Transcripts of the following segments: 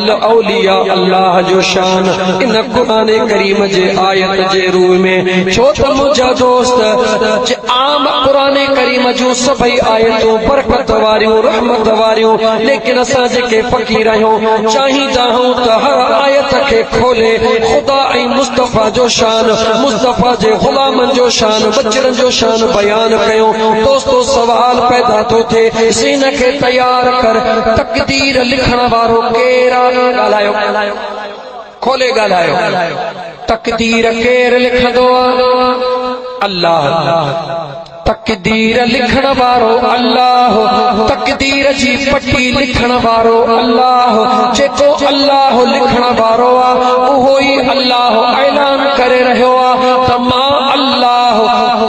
फज़्ल औलिया अल्लाह जो शान इन कुरान करीम जे आयत जे रूह में छो त मुझा दोस्त जे आम कुरान करीम जो सभई आयतों बरकत वारियों रहमत वारियों, लेकिन असां जेके फ़कीर आहियूं चाहींदा हूं त हर आयत के खोले खुदा ऐं मुस्तफ़ा जो शान, मुस्तफ़ा जे गुलामन जो शान, बचड़न जो शान बयान कयूं। दोस्तों सवाल पैदा तो थे सीन के तैयार कर तकदीर लिखण वारो केर ॻाल्हायो खोले ॻाल्हायो तकदीर केर लिखंदो अल्लाह। तकदीर लिखण वारो अल्लाह, तकदीर जी पट्टी लिखण वारो अल्लाह। जेको अल्लाह लिखण वारो आ उहो ही अल्लाह ऐलान करे रहियो आ त मां अल्लाह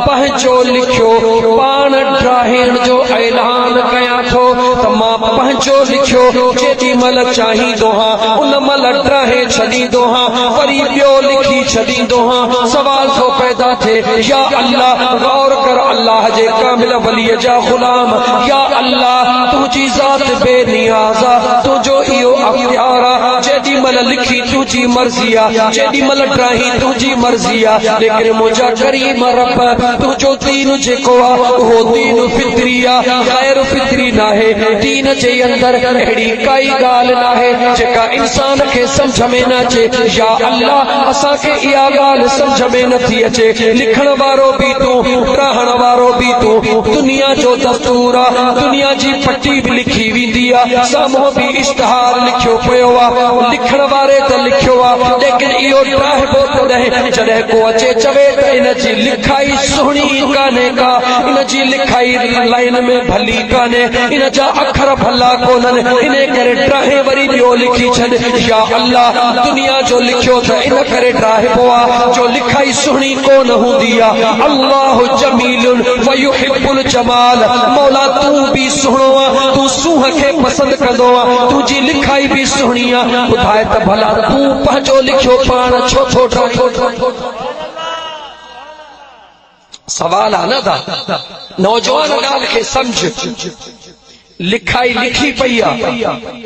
पंहिंजो लिखियो पाण ड्राहिण जो ऐलान कयां थो त मां पंहिंजो लिखियो जेॾी महिल चाहींदो हां उन महिल ड्राहे छॾींदो हां, वरी ॿियो लिखी छॾींदो हां। सवाल थो पैदा थिए या अल्लाह गौर कर अल्लाह जे कामिल वलीअ जा गुलाम, या अल्लाह तुझी ज़ात बेनियाज़ा, तुझो इहो अख्तियार आ जेॾी महिल लिखी तुझी मर्ज़ी आ, जेॾी महिल ड्राही तुझी मर्ज़ी आ। लेकिन मुंहिंजा करीम रब तुझो दीन जेको आ उहो दीन फितरी आ, गैर फितरी नाहे। दीन जे अंदर अहिड़ी काई ॻाल्हि नाहे जेका इंसान खे समझ में न अचे। या अल्लाह असांखे इहा ॻाल्हि समझ में नथी अचे। लिखण वारो भी तूं, ड्राहण वारो भी तूं, दुनिया जो दस्तूर आ, दुनिया जी पट्टी भी लिखी वेंदी आ, साम्हूं भी इश्तिहार लिखियो पियो आ, लिखण वारे त लिखियो आ, लेकिन इहो ड्राहिबो तॾहिं जॾहिं को अचे चवे त इन जी लिखाई सुहिणी कान्हे का, इन जी लिखाई लाइन में भली कान्हे, इन जा अखर भला कोन्हनि, इन करे ड्राहे वरी ॿियो लिखी छॾ। या अल्लाह दुनिया जो लिखियो त इन करे ड्राहिबो आ जो लिखाई सुहिणी कोन हूंदी आ। अल्लाह जमीलुन व युहिब्बुल जमाल, मौला तू भी सुहिणो आ, तू सूह खे पसंद कंदो आ, तुंहिंजी लिखाई भी सुहिणी आ। ॿुधाए त भला तू पंहिंजो लिखियो पाण छो थो ड्राहे? सवाल आ न था नौजवान ॻाल्हि खे समझ। लिखाई लिखी पई आ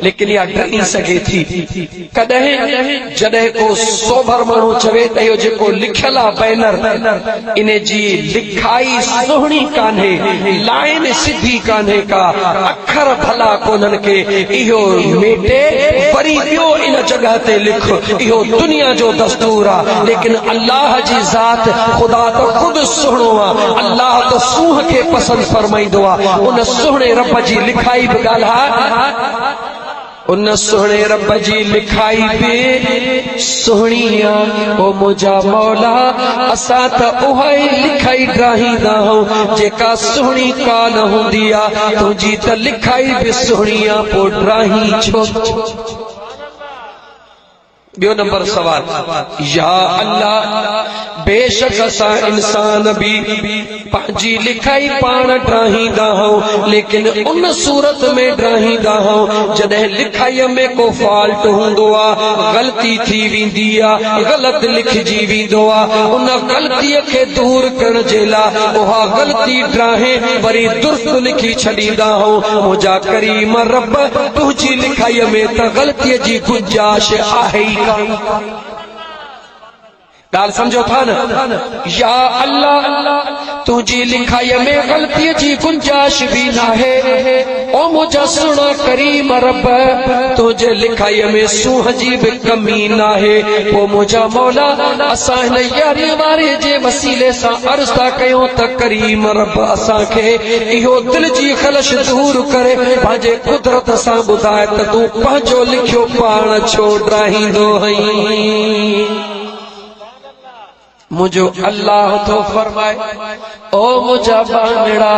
लेकिन इहा डरी सघे थी कॾहिं जॾहिं को सोभर माण्हू चवे त इहो जेको लिखियल आहे बैनर इन जी लिखाई सुहिणी कान्हे, लाइन सिधी कान्हे का, अखर भला कोन्हनि के, इहो मेटे वरी ॿियो इन जॻह ते लिख। इहो दुनिया जो दस्तूर आहे, लेकिन अल्लाह जी ज़ात ख़ुदा त ख़ुदि सुहिणो आहे। अल्लाह त सूह खे पसंदि फरमाईंदो आहे। उन सुहिणे रब जी लिखाई भी ॻाल्हि, उन सुहिणे रब जी लिखाई भी सुहिणी आ। ओ मुंहिंजा मौला असां त उहा ई लिखाई ड्राहींदा आहियूं जेका सुहिणी कान हूंदी आ। तुंहिंजी त लिखाई भी सुहिणी आ, पोइ ड्राही छो? ॿियो नंबर सवाल, या अल्लाह बेशक असां इंसान भी पंहिंजी लिखाई पाण ड्राहींदा आहियूं, लेकिन उन सूरत में ड्राहींदा आहियूं जॾहिं लिखाईअ में को फॉल्ट हूंदो आ, ग़लती थी वेंदी आ, ग़लत लिखजी वेंदो आ। उन ग़लतीअ खे दूर करण जे लाइ उहा ग़लती ड्राहे वरी दुरुस्त लिखी छॾींदा आहियूं। मुंहिंजा करीम रब तुंहिंजी लिखाईअ में त ग़लतीअ जी गुंजाइश आहे ई। ॻाल्हि समझो था न? या अल्लाह तुंहिंजी लिखाईअ में ग़लतीअ जी गुंजाइश भी नाहे। ओ मुंहिंजा सुहिणा करीम रब तुंहिंजे लिखाईअ में सूह जी भी कमी नाहे। ओ मुंहिंजा मौला असां हिन यारी वारे जे वसीले सां अर्ज़ था कयूं त करीम रब असांखे इहो दिल जी ख़लश दूर करे पंहिंजे कुदरत सां ॿुधाए त तूं पंहिंजो लिखियो पाण छो ड्राहींदो आहीं? मुझो अल्लाह तो फरमाए, ओ मुझा बांगड़ा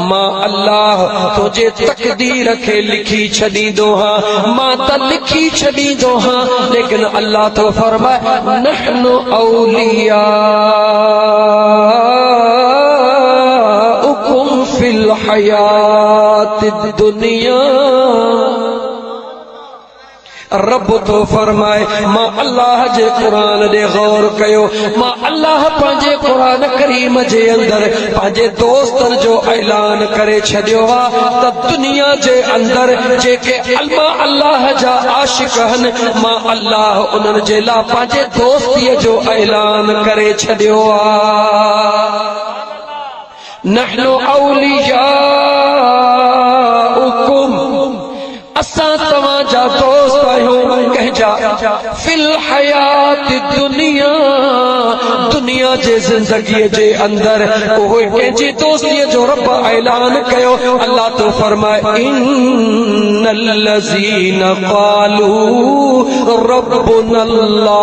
मां अल्लाह तुझे तकदीर के लिखी छॾींदो हां, मां त लिखी छॾींदो हां, लेकिन अल्लाह तो फरमाए नहनु औलिया उकुम फिल हयात दुनिया, रब तो फरमाए मां अल्लाह जे कुरान दे गौर कयो। मां अल्लाह पांजे कुरान करीम जे अंदर पांजे दोस्तन जो ऐलान करे छडियो आ त दुनिया जे अंदर जेके अल्लाह जा आशिक हन मां अल्लाह उन्हनि जे ला पांजे दोस्तीअ जो ऐलान करे छडियो आ। नहनु औलियाउकुम असां तव्हांजा दोस्त आहियूं कंहिंजा फिल हयात दुनिया दुनिया जे ज़िंदगीअ जे अंदर उहे कंहिंजी दोस्तीअ जो रब ऐलान कयो। अल्लाह तो फरमाए इन्नल लज़ीना क़ालू रब्बुनल्लाह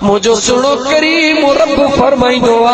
मुझो सुनो करीम रब फरमाइंदो आ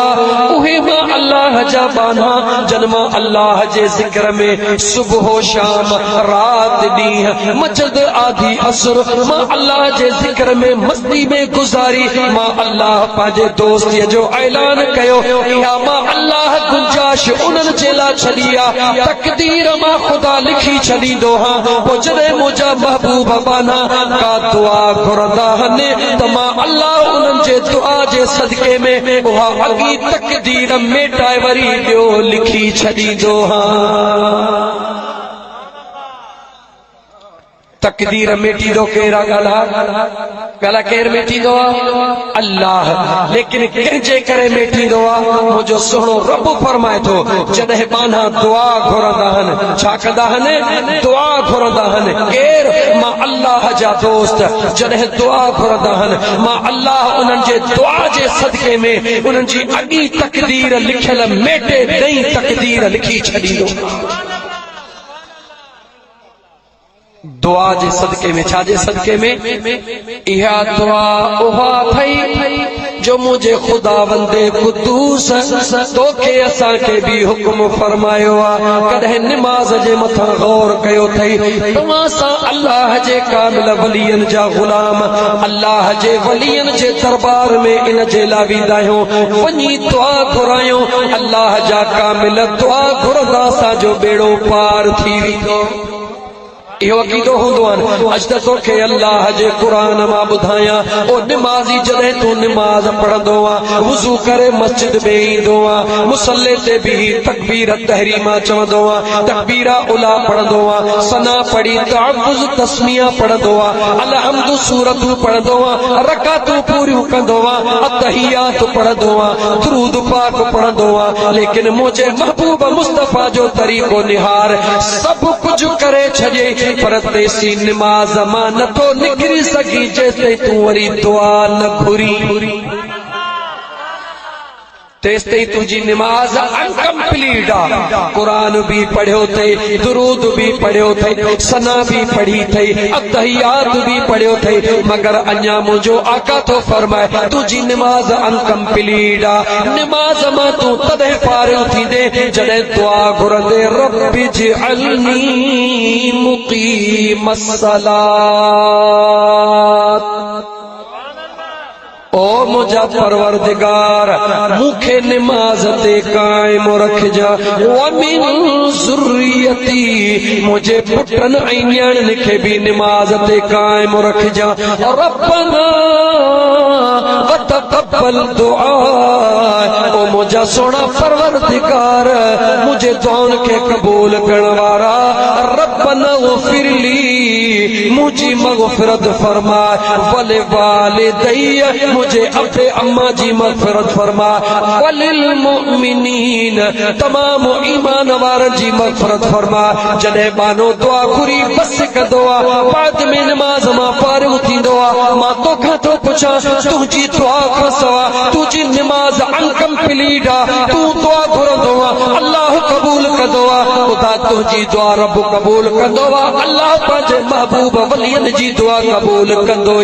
उहे मां अल्लाह जा बाना जन्मा अल्लाह जे जिक्र में सुबह शाम रात ॾींहं मचद आधी असर मां अल्लाह जे जिक्र में मस्ती में गुजारी मां अल्लाह पंहिंजे दोस्तीअ जो ऐलान कयो। इहा मां अल्लाह गुंजाइश उन्हनि जे लाइ छॾी आहे तक़दीर मां ख़ुदा लिखी छॾींदो हा। पोइ जॾहिं मुंहिंजा महबूब बाना का दुआ घुरंदा आहिनि त मां अल्लाह उन्हनि जे दुआ जे सदके में उहा अॻी तक़दीर मेटाए वरी ॿियो लिखी छॾींदो हा। तकदीर मेटींदो केर ॻाल्हि केर मेटींदो आहे अल्लाह। लेकिन कंहिंजे करे मेटींदो आहे मुंहिंजो सुहिणो रब फरमाए थो जॾहिं बाना दुआ घुरंदा आहिनि छा कंदा आहिनि दुआ घुरंदा आहिनि केर मां अल्लाह जा दोस्त जॾहिं दुआ घुरंदा आहिनि मां अल्लाह उन्हनि जे दुआ जे सदके में उन्हनि जी अॻी तकदीर लिखियल मेटे नई तकदीर लिखी छॾींदो। दुआ जे सदके में छा जे सदके में इहा दुआ उहा थई जो मुझे खुदा वंदे कुदूस तोखे असांखे भी हुक्म फरमायो आ। कॾहिं निमाज़ जे मथां गौर कयो थई तव्हां सां अल्लाह जे कामिल वलियन जा गुलाम अल्लाह जे वलियन जे दरबार में इन जे लाइ वेंदा आहियूं वञी दुआ घुरायूं अल्लाह जा कामिल दुआ घुरंदा असांजो बेड़ो पार थी वेंदो। इहो अक़ीदो हूंदो आहे। अॼु त तोखे अल्लाह जे क़ुरान मां ॿुधायां ओ निमाज़ी जॾहिं तूं निमाज़ पढ़ंदो आहे वुज़ू करे मस्जिद में ईंदो आहे मुसल्ले ते बीही तकबीर तहरीमा चवंदो आहे तकबीरा उला पढ़ंदो आहे सना पढ़ी तअव्वुज़ तस्मिया पढ़ंदो आहे अलहम्दु सूरतूं पढ़ंदो आहे रकातूं पूरियूं कंदो आहे अतहियात पढ़ंदो आहे दुरूद पाक पढ़ंदो आहे। लेकिन मुंहिंजे महबूब मुस्तफ़ा जो तरीक़ो निहार सभु कुझु करे छॾे पर तेसी निमाज़ मां नथो निकिरी सघी जेसिताईं तूं वरी दुआ न घुरी तेसिताईं तुंहिंजी निमाज़ अनकम्प्लीट आहे। क़ुरान भी पढ़ियो अथई दुरूद भी पढ़ियो अथई सना भी पढ़ी अथई अतहियात भी पढ़ियो अथई मगर अञा मुंहिंजो आका थो फरमाए तुंहिंजी निमाज़ अनकम्प्लीट आहे। निमाज़ मां तूं तॾहिं फारिग़ थींदे जॾहिं दुआ घुरंदे रब्बि जअलनी मुक़ीमस सलात ओ मुझा परवरदिगार मुखे निमाज़ ते कायम रखजा वमिन ज़ुर्रियती मुझे पुटन ऐं न्याणियुनि खे भी निमाज़ ते कायम रखजा। रब्बना वतक़ब्बल दुआ ओ मुझा सोना परवरदिगार मुझे दुआउनि खे कबूल करण वारा रब्बना वफ़िरली मुझी मग़फ़िरत फरमा वले वालिदैया मुझे अपने अम्मा जी मग़फ़िरत फरमा वलिल मुमिनीन तमाम ईमान वारनि जी मग़फ़िरत फरमा। जॾहिं बानो दुआ घुरी बस कंदो आहे बाद में निमाज़ मां फारिग़ थींदो आहे मां तोखां थो पुछां तुंहिंजी दुआ खां सवाइ तुंहिंजी निमाज़ अनकम्प्लीट आहे तूं दुआ घुरंदो आहे अल्लाह क़बूल कंदो आहे ख़ुदा तुंहिंजी दुआ रब क़बूल कंदो आहे अल्लाह पंहिंजे महबूब वलियन जी दुआ क़बूल कंदो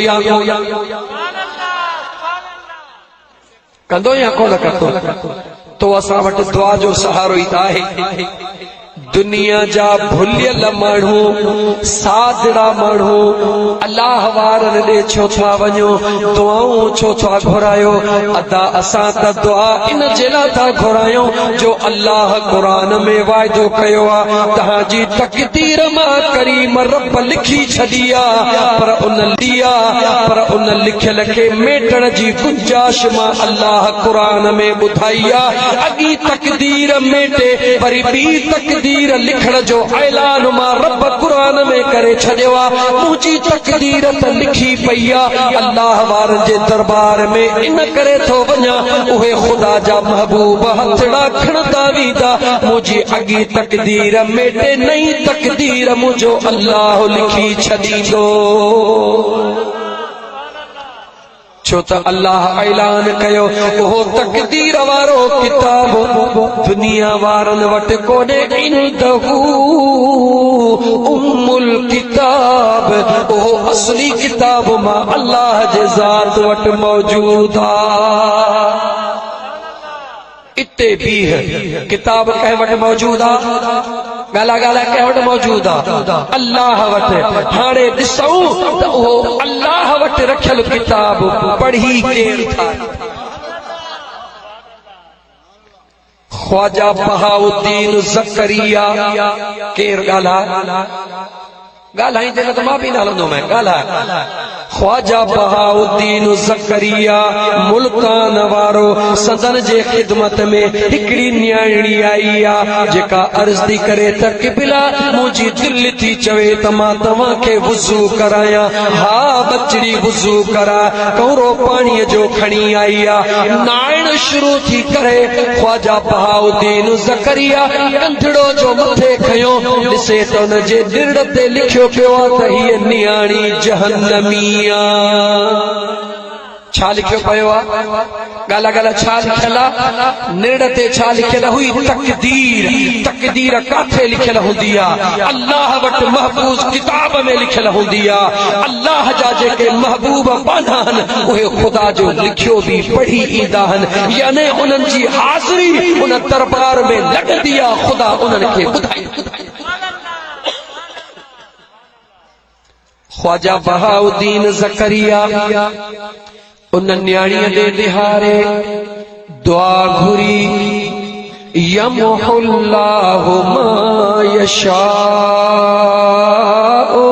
या कोन कंदो तो असां वटि दुआ जो सहारो ई आहे। दुनिया जा भुलियल माण्हू सादड़ा माण्हू अल्लाह वारन दे छो था वञो दुआऊं छो था घुरायो अदा असां त दुआ इन जे लाइ था घुरायो जो अल्लाह कुरान में वाइदो कयो आहे तव्हांजी तकदीर मां करीम रब लिखी छॾी आहे पर उन लिखियल खे मेटण जी गुंजाइश मां अल्लाह कुरान में ॿुधाई आहे अॻी तकदीर मेटे वरी ॿी तकदीर लिखण जो ऐलान मां रब कुरान में करे छॾियो आहे मुंहिंजी तकदीर त लिखी पई आहे अल्लाह वारनि जे दरबार में इन करे थो वञा उहे ख़ुदा जा महबूब हथड़ा खणंदा वेंदा मुंहिंजी अॻी तकदीर मेटे नई तकदीर मुंहिंजो अल्लाह लिखी छॾींदो छो त अल्लाह ऐलान कयो उहो तकदीर वारो किताब दुनिया वारनि वटि कोन्हे इंदहू उम्मुल किताब उहो असली किताब मां अल्लाह जे ज़ात वटि मौजूद आहे इते भी है किताब कंहिं वटि मौजूद आहे गाला गाला कंहिं वटि मौजूद आहे अल्लाह वटि हाणे ॾिसूं त उहो अल्लाह वटि रखियल किताब पढ़ी केरु था ख्वाजा बहाउद्दीन ज़करिया केरु ॻाल्हाईंदे न त मां बि न हलंदो मैं ॻाल्हाए ख्वाजा बहाउद्दीन ज़करिया मुल्तान वारो सदन जे ख़िदमत में हिकड़ी न्याणी आई आहे जेका अर्ज़ थी करे त क़िबला मुंहिंजी दिलि थी चवे त मां तव्हांखे वुज़ू करायां हा बचड़ी वुज़ू करा कौरो पाणीअ जो खणी आई आहे नाइण शुरू थी करे ख्वाजा बहाउद्दीन ज़करिया कंधड़ो जो मथे खयो ॾिसे त उन जे दिल ते लिखियो पियो आहे त हीअ न्याणी जहन्नमी छा लिखियो पियो आहे गाला गाला छा लिखियल आहे निड़ ते छा लिखियल हुई तकदीर काथे लिखियल हूंदी आहे अल्लाह वटि महफूज़ किताब में लिखियल हूंदी आहे अल्लाह जा जेके महबूब पाना आहिनि उहे ख़ुदा जो लिखियो बि पढ़ी ईंदा आहिनि यानी उन्हनि जी हाज़िरी उन दरबार में लॻंदी आहे ख़ुदा उन्हनि खे ॿुधाईंदो ख्वाजा बहाउद्दीन ज़करिया उन न्याणीअ ॾे निहारे दुआ घुरी यमहुल्लाहु मा यशाउ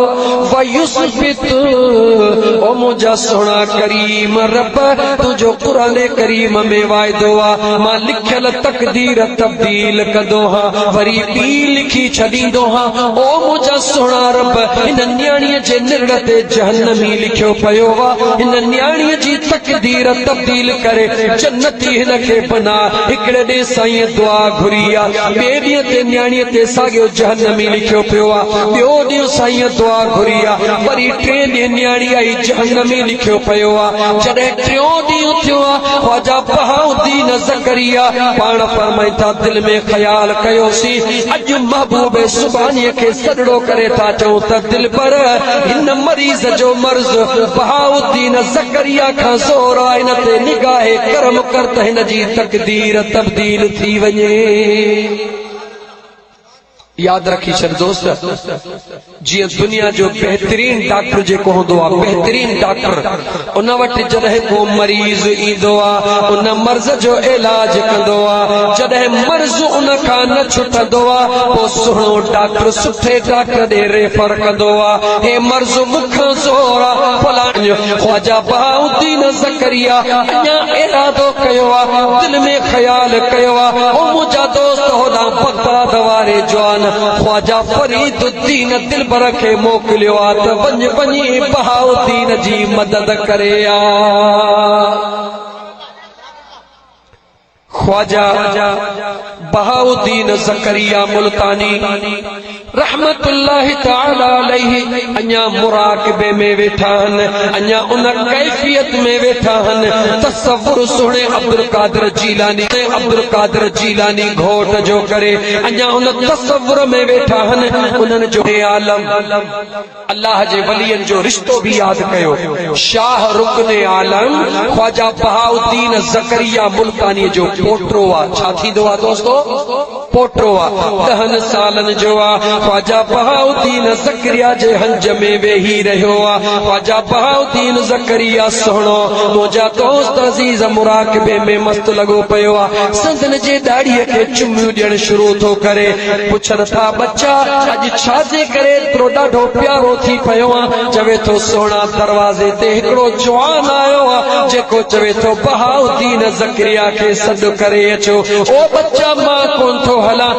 व युस्बित ओ मुंहिंजा सोना करीम रब तुंहिंजो क़ुरान करीम में वाइदो आहे मां लिखियल तकदीर तब्दील कंदो हां वरी ॿी लिखी छॾींदो हां ओ मुंहिंजा सोना रब हिन न्याणीअ जे निड़ ते जहन्नमी लिखियो पियो आहे हिन न्याणीअ जी तकदीर तब्दील करे जन्नती हिन खे बना हिकिड़े ॾे साईं दुआ घुरी आहे ॿिए ॾींहं ते न्याणीअ ते साॻियो जहन्नमी लिखियो पियो आहे ॿियो ॾींहुं साईं दुआ घुरी आहे वरी टे ॾींहं न्याणी आई जहन्नमी लिखियो पियो आहे जॾहिं टियों ॾींहुं थियो आहे ख्वाजा बहाउद्दीन ज़करिया पाण फरमाइनि था दिलि में ख़्याल कयोसीं अॼु महबूब सुभाणीअ खे सॾड़ो करे था चऊं त दिलि पर हिन मरीज़ जो मर्ज़ बहाउद्दीन ज़करिया खां ज़ोर आहे हिन ते निगाहे करम कर त हिन जी तकदीर तब्दील थी वञे याद रखी छॾ दोस्त जीअं दुनिया जो बेहतरीन डॉक्टर जेको हूंदो आहे बेहतरीन डॉक्टर उन वटि जॾहिं को मरीज़ ईंदो आहे उन मर्ज़ जो इलाज कंदो आहे जॾहिं मर्ज़ उन खां न छुटंदो आहे पोइ सुहिणो डॉक्टर सुठे डॉक्टर ॾे रेफर कंदो आहे हे मर्ज़ मूंखां ज़ोर आहे फलाणो ख्वाजा बहाउद्दीन ज़करिया अञा इरादो कयो आहे दिलि में ख़्याल कयो आहे ओ मुंहिंजा दोस्त होॾां बगदाद वारे जवान ख्वाजा फरीदुद्दीन दिलबर खे मोकिलियो आहे त वञी बहाउद्दीन जी मदद करे आ ख्वाजा बहाउद्दीन ज़करिया मुल्तानी रहमतुल्लाहि तआला अलैहि अञा मुराक़बे में वेठा आहिनि अञा उन कैफियत में वेठा आहिनि तसव्वुर सुहिणे अब्दुल कादिर जीलानी घोट जो करे अञा उन तसव्वुर में वेठा आहिनि उन्हनि जो आलम अल्लाह जे वलियनि जो रिश्तो भी याद कयो शाह रुकन आलम ख्वाजा बहाउद्दीन ज़करिया मुल्तानी जो पोटो आहे छा थींदो आहे दोस्तो पोटो आ 10 सालन जो आ ख्वाजा बहाउद्दीन ज़करिया जे हंज में वेही रहियो आ ख्वाजा बहाउद्दीन ज़करिया सोहणो मुंहिंजा दोस्त अज़ीज़ मुराक़बे में मस्त लगो पियो आ संदन जे दाढ़ीअ खे चुमियूं ॾियण शुरू थो करे पुछनि था बच्चा अॼु छाजे करे एतिरो ॾाढो प्यारो थी पियो आ चवे थो सोहणा दरवाज़े ते हिकिड़ो जवान आयो आ जेको चवे थो बहाउद्दीन ज़करिया खे सॾु करे अचो ओ बच्चा मां कोन थो हलां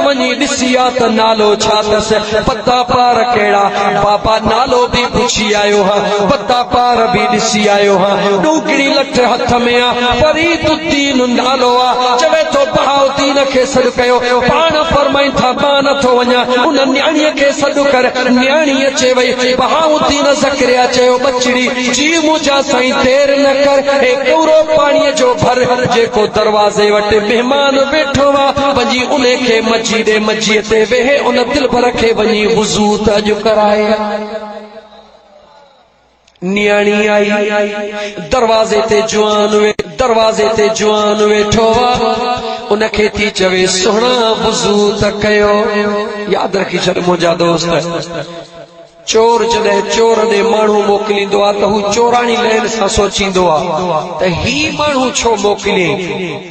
वञी ॾिसी आ त नालो छा अथसि पता पार कहिड़ा बाबा नालो बि पुछी आयो हा पता पार बि ॾिसी आयो हा ॾूकड़ी लठ हथ में आ फरीदुद्दीन नालो आ चवे थो बहाउद्दीन खे सॾु कयो पाण फरमाइनि था मां नथो वञा उन न्याणीअ खे सॾु कर न्याणी अचे वई बहाउद्दीन ज़करिया चयो बचड़ी जी मुंहिंजा साईं देर न कर हे कौरो पाणीअ जो भर जेको दरवाज़े वटि महिमान वेठो आ वञी उन खे मची ॾे मच्छीअ ते वेहे उन दिलबर खे वञी वुज़ू त अॼु कराए न्याणी आई दरवाज़े ते जवान वेठो आ उन खे थी चवे सोहणा वुज़ू त कयो यादि रखी छॾ मुंहिंजा दोस्त चोर जॾहिं चोर ॾे माण्हू मोकिलींदो आहे त हू चोराणी लहन सां सोचींदो आहे त ही माण्हू छो मोकिले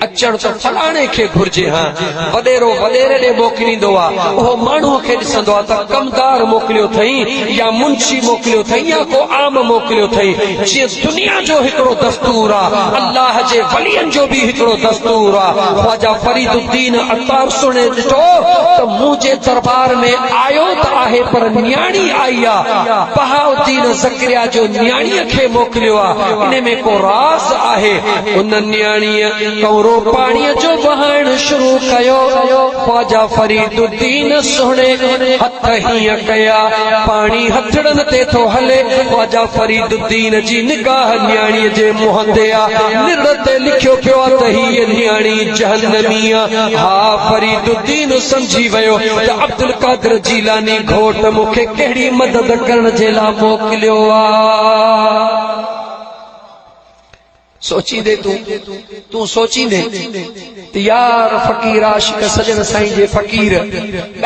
अचण त फलाणे खे घुर्जे हा वॾेरो वॾेरे ॾे मोकिलींदो आहे उहो माण्हूअ खे ॾिसंदो आहे त कमदार मोकिलियो अथई या मुंशी मोकिलियो अथई या को आम मोकिलियो अथई जीअं दुनिया जो हिकिड़ो दस्तूर आहे अल्लाह जे वलियनि जो बि हिकिड़ो दस्तूर आहे ख्वाजा फरीदुद्दीन अत्तार सुणे ॾिठो त मुंहिंजे दरबार में आयो त आहे पर न्याणी आई बहाउद्दीन ज़करिया जो न्याणीअ खे मोकिलियो आहे इन में को राज़ आहे उन न्याणीअ कौरो पाणीअ जो वहाइण शुरू कयो ख्वाजा फरीदुद्दीन सुहिणे हथ हीअं कया पाणी हथड़नि ते थो हले ख्वाजा फरीदुद्दीन जी निगाह न्याणीअ जे मुंहं ते आहे निर ते लिखियो पियो आहे त हीअ न्याणी जहन्नमी आहे हा फरीदुद्दीन समझी वियो त अब्दुल कादिर जीलानी घोट मूंखे कहिड़ी मदद करण जे लाइ मोकिलियो आहे सोचींदे तूं सोचींदे यार फ़कीर आशिक सजन साईं जे फ़कीर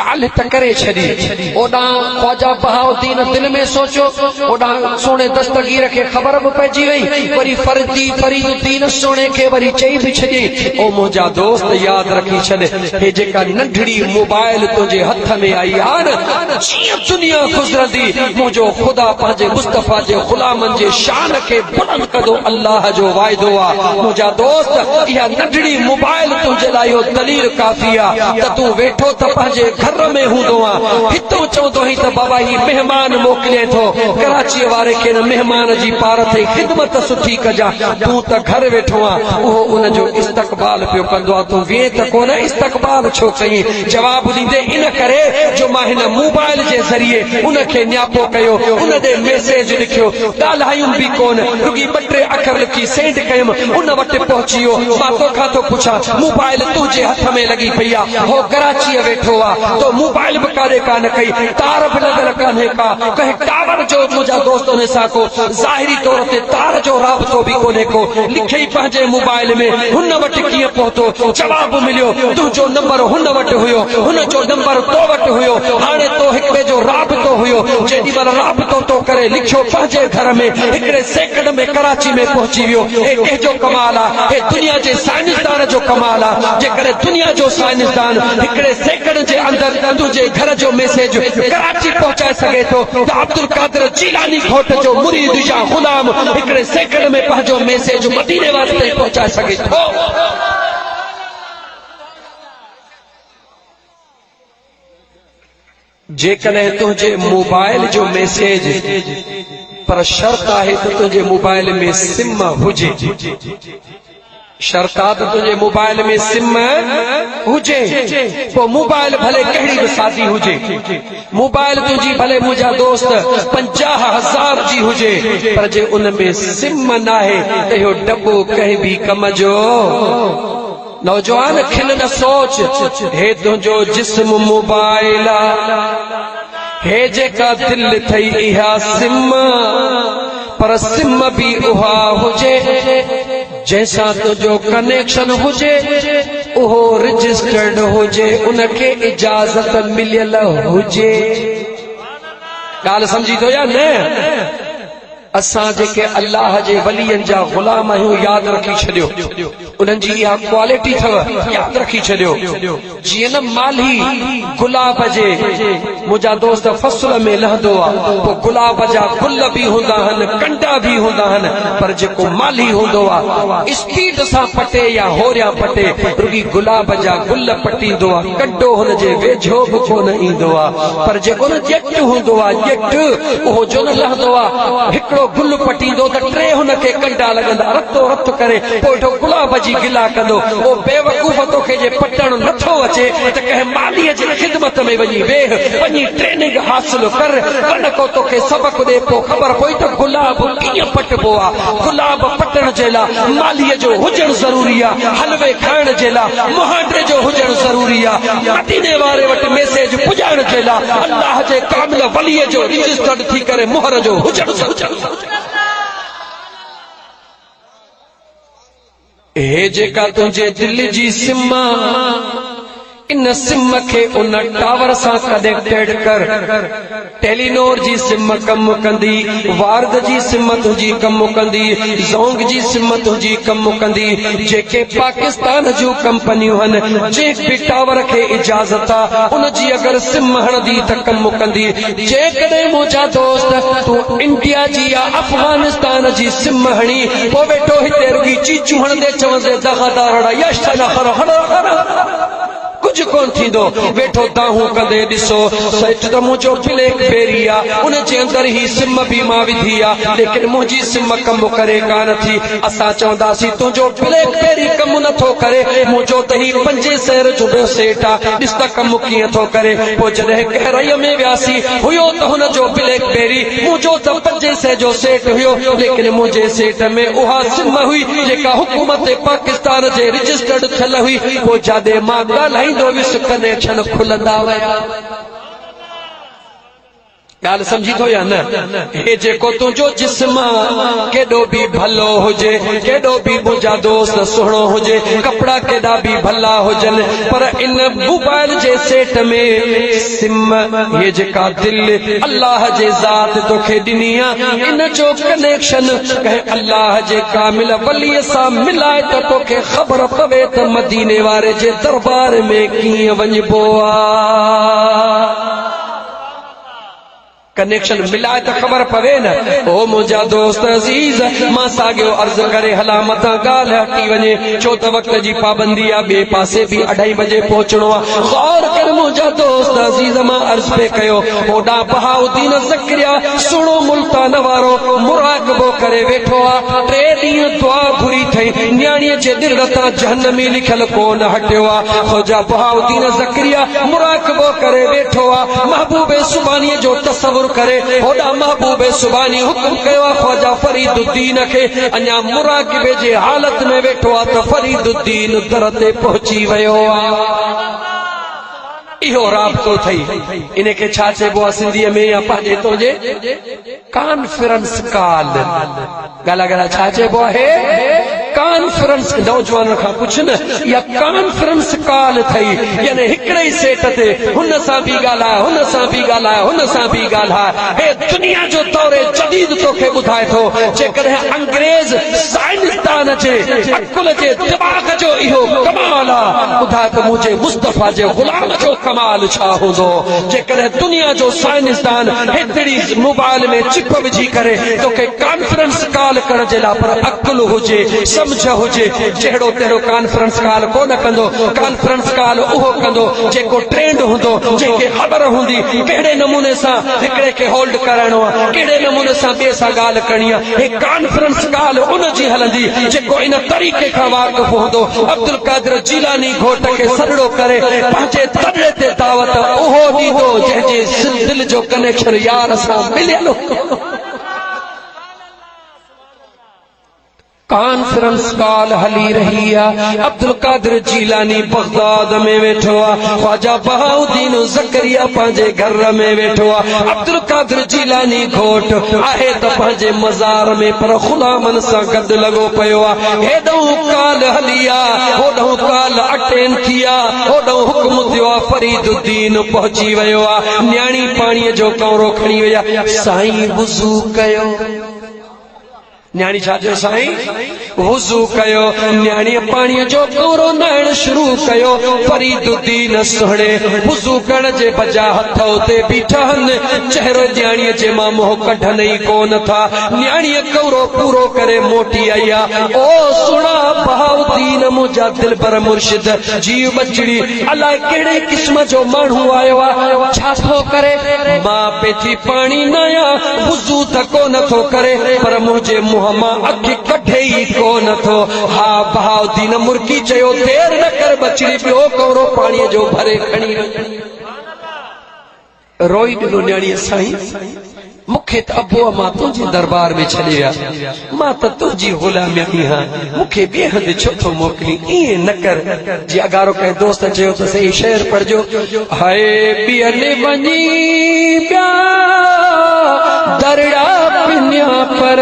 ॻाल्हि त करे छॾी ओॾां ख्वाजा बहाउद्दीन दिल में सोचियो ओॾां सोणे दस्तगीर खे ख़बर बि पइजी वई वरी फरीदुद्दीन सोणे खे वरी चई बि छॾी ओ मुंहिंजा दोस्त यादि रखी छॾ हे जेका नंढड़ी मोबाइल तुंहिंजे हथ में आई आहे न जीअं दुनिया गुज़रंदी मुंहिंजो ख़ुदा पंहिंजे मुस्तफ़ा जे ग़ुलामनि जे शान खे बुलंद कंदो अल्लाह जो वाइदो आहे मुंहिंजा दोस्त इहा नंढड़ी मोबाइल तुंहिंजे लाइ इहो दलील काफ़ी आहे त तूं वेठो त पंहिंजे घर में हूंदो आहे हितो चवंदो आहीं त बाबा ही महिमान मोकिले थो कराचीअ वारे खे न महिमान जी पार ते ख़िदमत सुठी कजां तूं त घर वेठो आहे उहो उनजो इस्तक़बाल पियो कंदो आहे तूं वेह त कोन इस्तक़बाल छो कई जवाब ॾींदे इन करे जो मां हिन मोबाइल जे ज़रिए उनखे न्यापो कयो उन ॾे मैसेज लिखियो ॻाल्हायूं बि कोन रुॻी 2-3 अखर लिखी सेंड कयुमि उन वटि पहुची वियो मां तोखां थो पुछां मोबाइल तुंहिंजे हथ में लॻी पई आहे हो कराचीअ वेठो आहे तो मोबाइल बि काॾे कान कई तार बि लॻल कान्हे का कंहिं टावर जो मुंहिंजा दोस्त उन सां को ज़ाहिरी तौर ते तार जो राब्तो बि कोन्हे को लिखई पंहिंजे मोबाइल में हुन वटि कीअं पहुतो जवाब मिलियो तुंहिंजो नंबर हुन वटि हुयो हुन जो नंबर तो वटि हुयो हाणे तो हिक ॿिए जो राब्तो हुयो जेॾी महिल राब्तो तो करे लिखियो पंहिंजे घर में हिकिड़े सेकंड में कराची में पहुची वियो हे कंहिंजो कमाल आहे हे दुनिया जे साइंसदान जो कमाल आहे जेकॾहिं दुनिया जो साइंसदान हिकिड़े सेकंड जे अंदरि तुंहिंजे घर जो मैसेज कराची पहुचाए सघे थो त अब्दुल कादिर जीलानी घोट जो मुरीद या ग़ुलाम हिकिड़े सेकंड में पंहिंजो मैसेज मदीने वारे ताईं पहुचाए सघे थो जेकॾहिं तुंहिंजे मोबाइल जो मैसेज पर शर्त आहे त तुंहिंजे मोबाइल में सिम हुजे शर्त आहे त तुंहिंजे मोबाइल में सिम हुजे पोइ मोबाइल भले कहिड़ी बि सादी हुजे मोबाइल तुंहिंजी भले मुंहिंजा दोस्त 50,000 जी हुजे पर जे उन में सिम नाहे त इहो डबो कंहिं बि कम जो नौजवान खिल न सोच हे तुंहिंजो जिस्म मोबाइल हे जेका दिल थई इहा सिम पर सिम भी उहा हुजे जैसा तुझो कनेक्शन हुजे उहो रजिस्टर्ड हुजे, उनखे इजाज़त मिलियल हुजे। ॻाल्हि सम्झी थो या न? असां जेके अल्लाह जे वलियनि जा ग़ुलाम आहियूं, यादि रखी छॾियो, उन्हनि जी इहा क्वालिटी अथव, यादि रखी छॾियो। जीअं न माली गुलाब जे, मुंहिंजा दोस्त फसल में लहंदो आहे, पोइ गुलाब जा गुल बि हूंदा आहिनि, कंडा बि हूंदा आहिनि, पर जेको माली हूंदो आहे स्पीड सां पटे या होरिया पटे, रुगी गुलाब जा गुल पटींदो आहे, कंडो हुनजे वेझो बि कोन ईंदो आहे। पर जेको न ॼट हूंदो आहे, ॼट उहो जो न लहंदो आहे, हिकिड़ो गुल पटींदो त टे हुनखे कंडा लॻंदा, रतो रत करे पोइ गुलाब जी गिला कंदो। ओ बेवकूफ़, तोखे जे पटण नथो अचे त कंहिं मालीअ जे खिदमत में वञी वेह, वञी ट्रेनिंग हासिल कर, कन को तोखे सबक ॾे, पोइ ख़बर पई त गुलाब कीअं पटबो आहे। गुलाब पटण जे लाइ मालीअ जो हुजणु ज़रूरी आहे, हलवे खाइण जे लाइ मुहांडे जो हुजणु ज़रूरी आहे, मदीने वारे वटि मैसेज पुॼाइण जे लाइ अल्लाह जे कामिल वलीअ जो रजिस्टर्ड थी करे मुहर जो हुजणु ज़रूरी। हे जेका तुंहिंजे दिल जी सिम, इन सिम खे उन टावर सां कनेक्टेड कर। टेलीनोर जी सिम कम कंदी, वार्द जी सिम तुंहिंजी कम कंदी, ज़ोंग जी सिम तुंहिंजी कम कंदी। जेके पाकिस्तान जूं कंपनियूं आहिनि, जंहिं बि टावर खे इजाज़त आहे, उन जी अगरि सिम हणंदी त कम कंदी। जेकॾहिं मुंहिंजा दोस्त तूं इंडिया जी या अफगानिस्तान जी सिम हणी, पोइ वेठो हिते रुगी चीचूं हणंदे चवंदे दगादार यश हण हण, कुछ कोन थींदो। वेठो दाहूं कंदे ॾिसो, सच त मुंहिंजो ब्लैक बेरी आहे, उन जे अंदरि ही सिम बि मां विधी आहे, लेकिन मुंहिंजी सिम कम करे कान थी। असां चवंदासीं तुंहिंजो ब्लैक बेरी कम नथो करे, मुंहिंजो त ही 500 जो सेट आहे, ॾिस त कम कीअं थो करे। पोइ जॾहिं गहराईअ में वियासीं, हुयो त हुनजो ब्लैक बेरी, मुंहिंजो त 500 जो सेट हुयो, लेकिन मुंहिंजे सेट में उहा सिम हुई जेका हुकूमत पाकिस्तान जे रजिस्टर्ड थियल हुई। पोइ जाॾे मां ॻाल्हाईंदो कनेक्शन खुलंदा विया। ॻाल्हि सम्झी थो या न? हे जेको तुंहिंजो जिस्म केॾो बि भलो हुजे, केॾो बि मुंहिंजा दोस्त सुहिणो हुजे, कपिड़ा केॾा बि भला हुजनि, पर इन मोबाइल जे सेट में सिम, हे जेका दिल अल्लाह जे ज़ात तोखे ॾिनी आहे, इन जो कनेक्शन कंहिं अल्लाह जे कामिल वलीअ सां मिलाए त तोखे ख़बर पवे त मदीने वारे जे दरबार में कीअं वञिबो आहे। कनेक्शन मिलाए त ख़बर पवे न। ओ मुंहिंजा दोस्त अज़ीज़, मां साॻियो अर्ज़ करे हलां, मथां ॻाल्हि हटी वञे, छो त वक़्त जी पाबंदी आहे, ॿिए पासे बि 2:30 बजे पहुचणो आहे। गौर कर मुंहिंजा दोस्त अज़ीज़, मां अर्ज़ पे कयो, होॾां बहाउद्दीन ज़करिया सुहिणो मुल्तान वारो मुराक़बो करे वेठो आहे, 3 ॾींहं दुआ घुरी थई, न्याणीअ जे दिल तां जहन्नमी लिखियल कोन हटियो आहे। ख़्वाजा बहाउद्दीन ज़करिया मुराक़बो करे वेठो आहे, महबूबे सुबानीअ जो तसव्वुर करे। होॾा महबूबे सुबानी हुकुम कयो आहे ख़्वाजा फरीदुद्दीन खे, अञा मुराक़बे जे हालत में वेठो आहे त फरीदुद्दीन दर ते पहुची वियो आहे। इहो राब्तो थई, इन खे छा चइबो आहे सिंधीअ में या पंहिंजे तुंहिंजे? Conference call. ॻाल्हि छा चइबो आहे? कॉन्फ्रेंस। नौजवान खां पुछ न, या कॉन्फ्रेंस कॉल थई, यानी हिकिड़े ई सेट ते हुन सां बि ॻाल्हाए, हुन सां बि ॻाल्हाए, हुन सां बि ॻाल्हाए। हे दुनिया जो दौरे जदीद तोखे ॿुधाए थो, जेकॾहिं अंग्रेज़ साइंसदान जे अकुल जे दिमाग़ जो इहो कमाल आहे, ॿुधाए त मुंहिंजे मुस्तफ़ा जे ग़ुलाम जो कमाल छा हूंदो। जेकॾहिं दुनिया जो साइंसदान हेतिरी मोबाइल में चिप विझी करे तोखे कॉन्फ्रेंस कॉल करण जे लाइ पर अकुल हुजे, समझ हुजे, जहिड़ो तहिड़ो कॉन्फ्रेंस कॉल कोन कंदो। कॉन्फ्रेंस कॉल उहो कंदो जेको ट्रेंड हूंदो, जंहिंखे ख़बर हूंदी कहिड़े नमूने सां हिकिड़े खे होल्ड कराइणो आहे, कहिड़े नमूने सां ॿिए सां ॻाल्हि करणी आहे। हे कॉन्फ्रेंस कॉल उन जी हलंदी जेको इन तरीक़े खां वाक़िफ़ हूंदो। अब्दुल कादिर जीलानी घोट खे सॾड़ो करे पंहिंजे तॾे ते दावत उहो ॾींदो जंहिंजे दिल जो कनेक्शन यार सां मिलियल। कॉन्फ्रेंस कॉल हली रही है। अब्दुल कादिर जीलानी बगदाद में वेठो आहे, ख्वाजा बहाउद्दीन ज़करिया पंहिंजे घर में वेठो आहे। अब्दुल कादिर जीलानी घोट आहे त पंहिंजे मज़ार में, पर ग़ुलामनि सां गॾु लॻो पियो आहे। हेॾऊं कॉल हली आहे, होॾऊं कॉल अटेंड थी आहे, होॾऊं हुक्म थियो आहे फरीदुद्दीन पहुची वियो आहे। न्याणी पाणीअ जो कौरो खणी वई आहे। साईं वुज़ू कयो। न्याणी छा चयो? साईं वुज़ू कयो। न्याणीअ पाणीअ जो कौरो नहण शुरू कयो। फरीदुद्दीन सुहिणे वुज़ू करण जे बजा हथ उते बीठा आहिनि। चहिरो न्याणीअ जे मां मुंहुं कढनि ई कोन था। न्याणीअ कौरो पूरो करे मोटी आई आहे। ओ सुणा बहाउद्दीन मुंहिंजा दिलबर मुर्शिद जीव बचड़ी, अलाए कहिड़े क़िस्म जो माण्हू आयो आहे, छा थो करे? मां पेथी पाणी न आहियां, वुज़ू त कोन थो करे, पर मुंहिंजे मुंहुं मां अखि कढे ई कोन थो। हा बहाउद्दीन मुर्की चयो, देर न कर बचड़ी, ॿियो कौरो पाणीअ जो भरे खणी रोई ॾिनो न्याणीअ। साईं मूंखे त अबूअ मां तुंहिंजे दरबार में छॾे विया, मां त तुंहिंजी ग़ुलामी आहियां, मूंखे ॿिए हंधि छो थो मोकिली? ईअं न कर। जी अगारो कंहिं दोस्त चयो त सही शेर पढ़जो। हाय ॿियनि वञी ॿिया दरड़ा पिनिया पर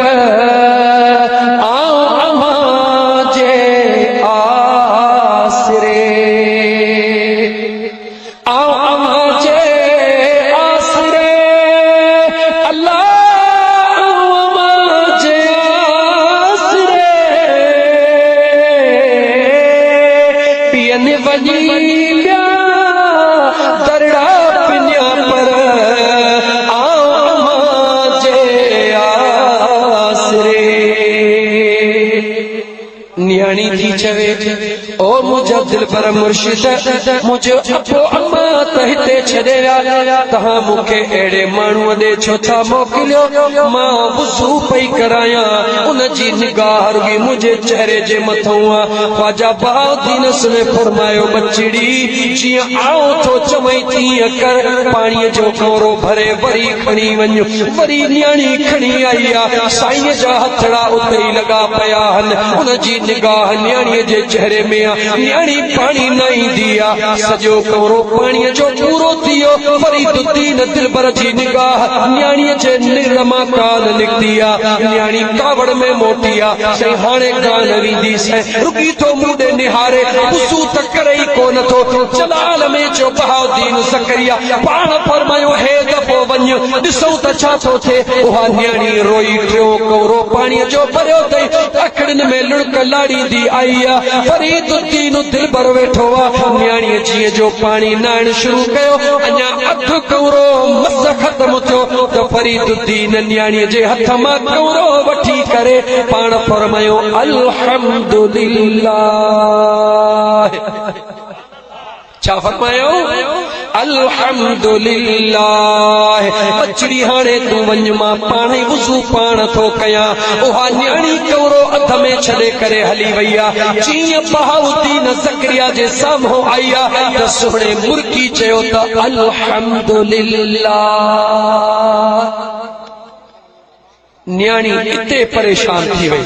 न्याणी थी चवे, ओ मुंहिंजा दिलबर मुर्शिद, मुंहिंजो अबो अम्मा त हिते छॾे विया, तव्हां मूंखे अहिड़े माण्हूअ ॾे छो था मोकिलियो? मां वुज़ू पई करायां, उन जी निगाह रुॻी मुंहिंजे चहिरे जे मथां आहे। ख्वाजा बहाउद्दीन ने फरमायो, बचड़ी जीअं आऊं थो चवई तीअं कर, पाणीअ जो कौरो भरे वरी खणी वञ। वरी न्याणी खणी आई आहे। साईं जा हथड़ा उते ई लॻा पिया आहिनि। उन जी निगाह न्याणीअ जे चहिरे में आहे। न्याणी पाणी न ईंदी आहे। सॼो कौरो पाणीअ जो पूरो थी वियो। फरीदुद्दीन दिलबर जी निगाह न्याणीअ जे निर मां कान निकिती आहे। न्याणी कावड़ में मोटी आहे। साईं हाणे कान वेंदी, साईं रुकी थो मूं ॾे निहारे, वुज़ू त करे ई कोन थो। जलाल में जो बहाउद्दीन ज़करिया पाण फरमायो, हे दफ़ो वञ ॾिसूं त छा थो थिए। उहा न्याणी रोई टियों कौरो पाणीअ जो भरियो अथई, अखिड़ियुनि में लुड़क लाड़ींदी आई आहे। फरीदुद्दीन दिलबर वेठो आहे। न्याणीअ जीअं जो पाणी नहण शुरू कयो, अञा अधु कौरो मस ख़त्म थियो त फरीदुद्दीन न्याणीअ जे हथ मां कौरो वठी करे पाण फरमायो, अल्हम्दुलिल्लाह। छा फरमायो? अल्हम्दुलिल्लाह। बचड़ी हाणे तूं वञ, मां पाण ई वुज़ू पाण थो कयां। उहा न्याणी कौरो अध में छॾे करे हली वई आहे। जीअं बहाउद्दीन ज़करिया जे साम्हूं आई आहे त सुहिणे मुर्की चयो त अल्हम्दुलिल्लाह। न्याणी इते परेशान थी वई,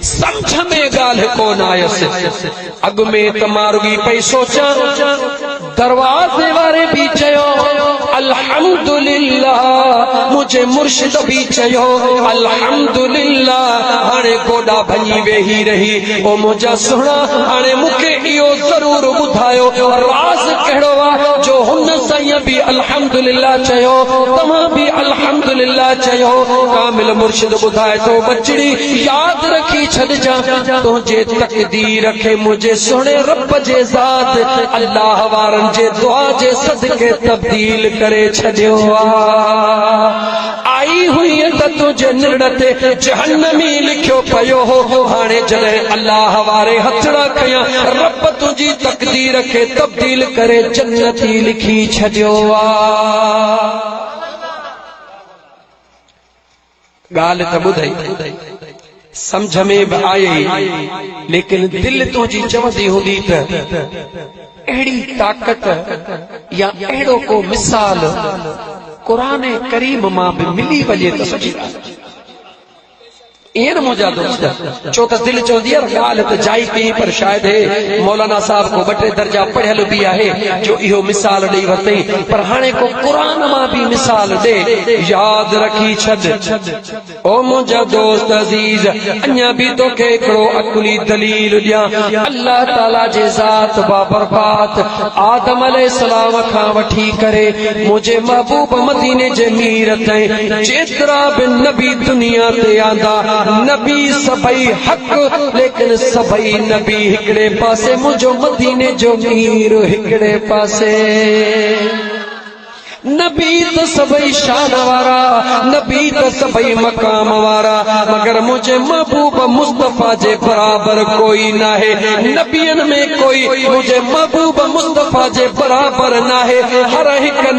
समझ में ॻाल्हि कोन आयसि। अॻु में त मां रुॻी पई सोचां, दरवाज़े वारे भी चयो अल्हम्दुलिल्लाह, मुझे मुर्शिद भी चयो अल्हम्दुलिल्लाह। हाणे गोॾा भञी वेही रही, ओ मुंहिंजा सुहिणा हाणे मूंखे इहो ज़रूर ॿुधायो राज़ कहिड़ो आहे जो हुन साईं भी अल्हम्दुलिल्लाह चयो, तव्हां भी अल्हम्दुलिल्लाह चयो। कामिल मुर्शिद ॿुधाए थो, बचड़ी याद रखी छॾिजां, तुंहिंजे तक़दीर खे मुंहिंजे सुहिणे रब जे ज़ात अल्लाह वारनि जे दुआ जे सदके तब्दील करे छॾियो आहे। आई हुई त तुंहिंजे निड़ ते जहन्नमी लिखियो पियो हो। हाणे जॾहिं अल्लाह वारे हथड़ा कयां, रब तुंहिंजी तक़दीर खे तब्दील करे जन्नती लिखी छॾियो आहे। ॻाल्हि त ॿुधई, समझ में भी आई, लेकिन दिल तुझी चवंदी हूंदी त अहिड़ी ताकत या अहिड़ो को मिसाल कुरान करीम मां भी मिली वञे त सुठी ॻाल्हि। इन मुझा दोस्त चो त दिल चौंदी है गाल त जाई कहीं पर शायद है मौलाना साहब को बटे दर्जा पढ़ियल भी है जो इहो मिसाल ॾेई वरतई पर हाणे को कुरान मां भी मिसाल दे याद रखी छद ओ मुझा दोस्त अजीज अन्या भी तो के हिकिड़ो अकुली दलील दिया अल्लाह ताला जे ज़ात बाबरकात आदम अलैहिस्सलाम खां वठी करे मुझे महबूब मदीने जे मीर ताईं जेतिरा भी नबी दुनिया ते आंदा नबी सबई हक लेकिन सबई नबी हिकड़े पासे मुझो मदीने जो मीर हिकड़े पासे नबी तो सबई शान वारा नबी तो सबई मकाम वारा मगर मुझे महबूब मुस्तफा जे बराबर कोई ना है नबियन में कोई मुझे महबूब मुस्तफा जे बराबर ना है हर हिक